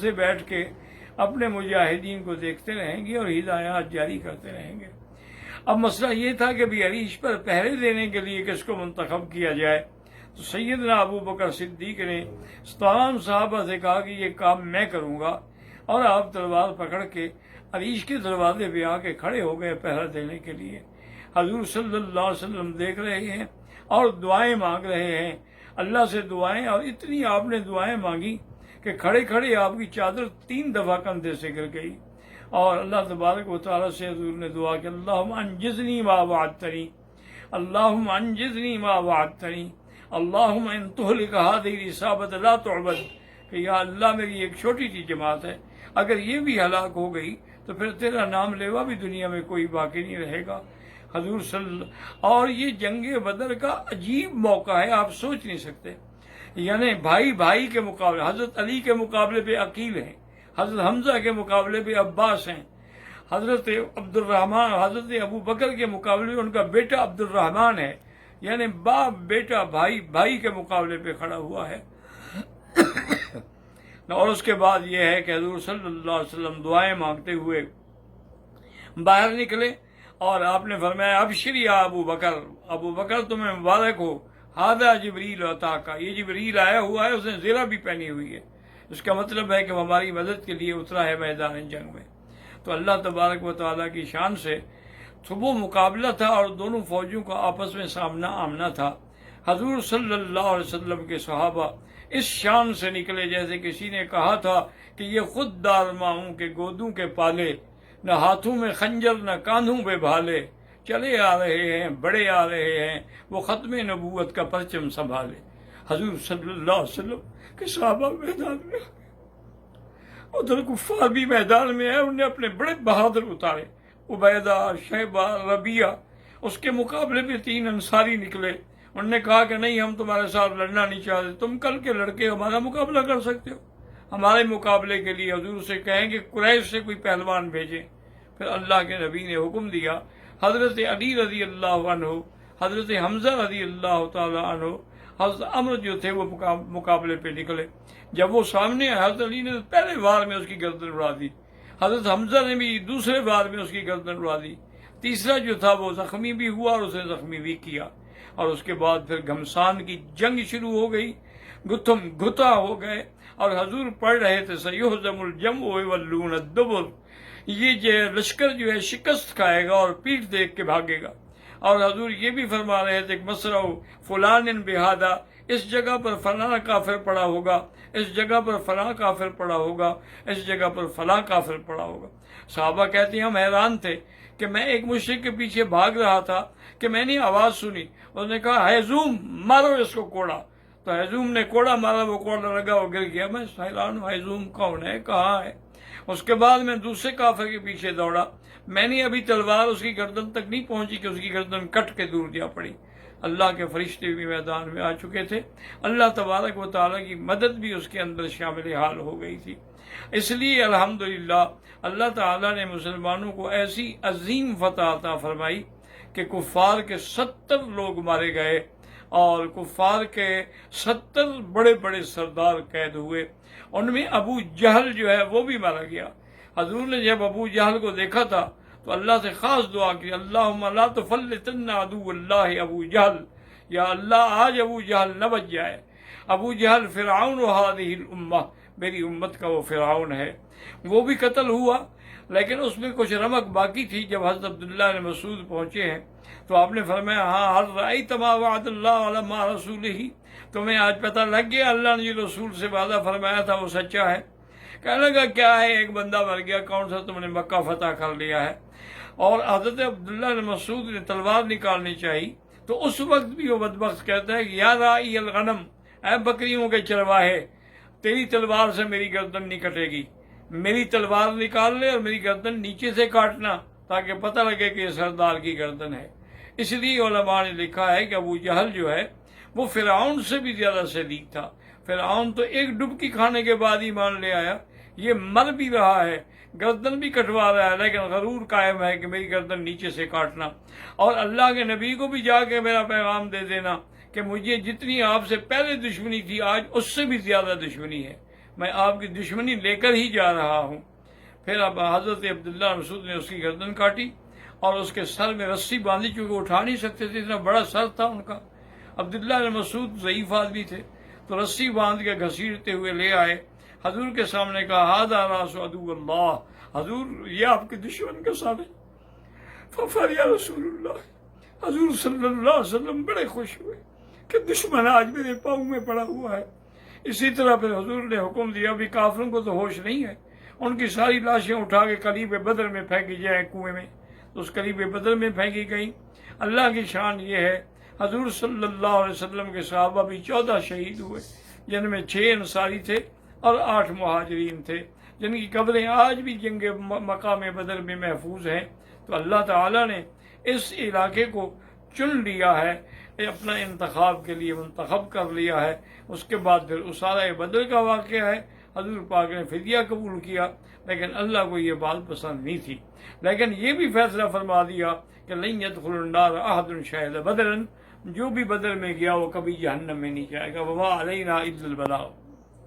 سے بیٹھ کے اپنے مجاہدین کو دیکھتے رہیں گے اور ہدایات جاری کرتے رہیں گے۔ اب مسئلہ یہ تھا کہ بھی عریش پر پہرے دینے کے لیے کس کو منتخب کیا جائے، تو سیدنا ابو بکر صدیق نے تمام صحابہ سے کہا کہ یہ کام میں کروں گا، اور آپ تلوار پکڑ کے عریش کے دروازے پہ آ کے کھڑے ہو گئے پہرا دینے کے لیے۔ حضور صلی اللہ علیہ وسلم دیکھ رہے ہیں اور دعائیں مانگ رہے ہیں اللہ سے دعائیں، اور اتنی آپ نے دعائیں مانگی کہ کھڑے کھڑے آپ کی چادر 3 دفعہ کندھے سے گر گئی، اور اللہ تبارک و تعالیٰ سے حضور نے دعا کہ اللہم انجزنی ما وعدتنی، اللہم انجزنی ما وعدتنی، اللہم ان تہلک ہذہ العصابۃ لا تعبد، کہ یا اللہ میری ایک چھوٹی سی جماعت ہے، اگر یہ بھی ہلاک ہو گئی تو پھر تیرا نام لیوا بھی دنیا میں کوئی باقی نہیں رہے گا۔ حضور اور یہ جنگ بدر کا عجیب موقع ہے، آپ سوچ نہیں سکتے، یعنی بھائی بھائی کے مقابلے، حضرت علی کے مقابلے پہ عقیل ہیں، حضرت حمزہ کے مقابلے پہ عباس ہیں، حضرت عبد الرحمن حضرت ابو بکر کے مقابلے میں ان کا بیٹا عبد الرحمن ہے، یعنی باپ بیٹا بھائی بھائی کے مقابلے پہ کھڑا ہوا ہے۔ اور اس کے بعد یہ ہے کہ حضور صلی اللہ علیہ وسلم دعائیں مانگتے ہوئے باہر نکلے، اور آپ نے فرمایا ابشر یا ابو بکر، ابو بکر تمہیں مبارک ہو، ھذا جبریل عطاکا، یہ جبریل آیا ہوا ہے، اس نے زرہ بھی پہنی ہوئی ہے، اس کا مطلب ہے کہ وہ ہماری مدد کے لیے اترا ہے میدان جنگ میں۔ تو اللہ تبارک و تعالیٰ کی شان سے وہ مقابلہ تھا، اور دونوں فوجوں کا آپس میں سامنا آمنا تھا۔ حضور صلی اللہ علیہ وسلم کے صحابہ اس شان سے نکلے جیسے کسی نے کہا تھا کہ یہ خود دار ماہوں کے گودوں کے پالے، نہ ہاتھوں میں خنجر نہ کاندھوں پہ بھالے، چلے آ رہے ہیں بڑے آ رہے ہیں، وہ ختم نبوت کا پرچم سنبھالے۔ حضور صلی اللہ علیہ وسلم کے صحابہ میدان میں، ادھر کفار بھی میدان میں ہے، انہوں نے اپنے بڑے بہادر اتارے، عبیدہ، شیبہ، ربیعہ، اس کے مقابلے میں 3 انصاری نکلے، انہوں نے کہا کہ نہیں ہم تمہارے ساتھ لڑنا نہیں چاہتے، تم کل کے لڑکے ہمارا مقابلہ کر سکتے ہو، ہمارے مقابلے کے لیے حضور سے کہیں کہ قریش سے کوئی پہلوان بھیجیں۔ پھر اللہ کے نبی نے حکم دیا، حضرت علی رضی اللہ عنہ، حضرت حمزہ رضی اللہ تعالی عنہ، حضرت عمر جو تھے وہ مقابلے پہ نکلے۔ جب وہ سامنے آئے، حضرت علی نے پہلے وار میں اس کی گردن اڑا دی، حضرت حمزہ نے بھی دوسرے وار میں اس کی گردن اڑا دی، تیسرا جو تھا وہ زخمی بھی ہوا اور اسے زخمی بھی کیا، اور اس کے بعد پھر گھمسان کی جنگ شروع ہو گئی، گتھم گھتا ہو گئے، اور حضور پڑھ رہے تھے سیہزم الجمع ویولون الدبر، یہ لشکر جو ہے شکست کھائے گا اور پیٹھ دیکھ کے بھاگے گا، اور حضور یہ بھی فرما رہے تھے کہ مسرع فلان بہذا، اس جگہ پر فلاں کافر پڑا ہوگا، اس جگہ پر فلاں کافر پڑا ہوگا، اس جگہ پر فلاں کافر پڑا ہوگا۔ صحابہ کہتے ہیں ہم حیران تھے کہ میں ایک مشرک کے پیچھے بھاگ رہا تھا کہ میں نے آواز سنی، اس نے کہا ہیزوم مارو اس کو کوڑا، تو ہیزوم نے کوڑا مارا، وہ کوڑا لگا وہ گر گیا۔ میں حیران ہوں ہیزوم کون ہے، کہاں ہے؟ اس کے بعد میں دوسرے کافر کے پیچھے دوڑا، میں نے ابھی تلوار اس کی گردن تک نہیں پہنچی کہ اس کی گردن کٹ کے دور جا پڑی۔ اللہ کے فرشتے بھی میدان میں آ چکے تھے، اللہ تبارک و تعالیٰ کی مدد بھی اس کے اندر شامل حال ہو گئی تھی۔ اس لیے الحمدللہ اللہ تعالیٰ نے مسلمانوں کو ایسی عظیم فتح عطا فرمائی کہ کفار کے 70 لوگ مارے گئے، اور کفار کے 70 بڑے بڑے سردار قید ہوئے، ان میں ابو جہل جو ہے وہ بھی مارا گیا۔ حضور نے جب ابو جہل کو دیکھا تھا تو اللہ سے خاص دعا کی، اللہم لا تفلتن عدو اللہ ابو جہل، یا اللہ آج ابو جہل نہ بچ جائے۔ ابو جہل فرعون ہذہ الامہ، میری امت کا وہ فرعون ہے، وہ بھی قتل ہوا، لیکن اس میں کچھ رمق باقی تھی۔ جب حضرت عبداللہ نے مسعود پہنچے ہیں تو آپ نے فرمایا ہاں حل رأیت ما وعد اللہ علی ما رسولہ، تمہیں آج پتہ لگ گیا اللہ نے جو رسول سے وعدہ فرمایا تھا وہ سچا ہے؟ کہنے لگا کیا ہے، ایک بندہ مر گیا، کون سا؟ تم نے مکہ فتح کر لیا ہے۔ اور حضرت عبداللہ نے مسعود نے تلوار نکالنی چاہی تو اس وقت بھی وہ بدبخت کہتا ہے کہ یا راعی الغنم، اے بکریوں کے چرواہے، تیری تلوار سے میری گردن نہیں کٹے گی، میری تلوار نکال لے اور میری گردن نیچے سے کاٹنا تاکہ پتہ لگے کہ یہ سردار کی گردن ہے۔ اس لیے علماء نے لکھا ہے کہ ابو جہل جو ہے وہ فرعون سے بھی زیادہ شدید تھا۔ فرعون تو ایک ڈبکی کھانے کے بعد ہی مان لے آیا، یہ مر بھی رہا ہے، گردن بھی کٹوا رہا ہے، لیکن غرور قائم ہے کہ میری گردن نیچے سے کاٹنا، اور اللہ کے نبی کو بھی جا کے میرا پیغام دے دینا کہ مجھے جتنی آپ سے پہلے دشمنی تھی آج اس سے بھی زیادہ دشمنی ہے، میں آپ کی دشمنی لے کر ہی جا رہا ہوں۔ پھر اب حضرت عبداللہ مسعود نے اس کی گردن کاٹی اور اس کے سر میں رسی باندھی، چونکہ اٹھا نہیں سکتے تھے، اتنا بڑا سر تھا ان کا۔ عبداللہ مسعود ضعیف آدمی تھے، تو رسی باندھ کے گھسیٹتے ہوئے لے آئے، حضور کے سامنے کہا ھذا راس عدو اللہ، حضور یہ آپ کے دشمن کا سر ہے۔ ففرح رسول اللہ، حضور صلی اللہ علیہ وسلم بڑے خوش ہوئے کہ دشمن آج میرے پاؤں میں پڑا ہوا ہے۔ اسی طرح پھر حضور نے حکم دیا، ابھی کافروں کو تو ہوش نہیں ہے، ان کی ساری لاشیں اٹھا کے قلیب بدر میں پھینکی جائیں کنویں میں، تو اس قلیب بدر میں پھینکی گئیں۔ اللہ کی شان یہ ہے، حضور صلی اللہ علیہ وسلم کے صحابہ بھی 14 شہید ہوئے، جن میں 6 انصاری تھے اور 8 مہاجرین تھے، جن کی قبریں آج بھی جنگ مقام بدر میں محفوظ ہیں۔ تو اللہ تعالیٰ نے اس علاقے کو چن لیا ہے، اپنا انتخاب کے لیے منتخب کر لیا ہے۔ اس کے بعد پھر اسارہ بدر کا واقعہ ہے، حضور پاک نے فدیہ قبول کیا، لیکن اللہ کو یہ بات پسند نہیں تھی، لیکن یہ بھی فیصلہ فرما دیا کہ لن يدخل النار احد شهد بدرا، جو بھی بدر میں گیا وہ کبھی جہنم میں نہیں جائے گا، وما علینا الا البلاغ۔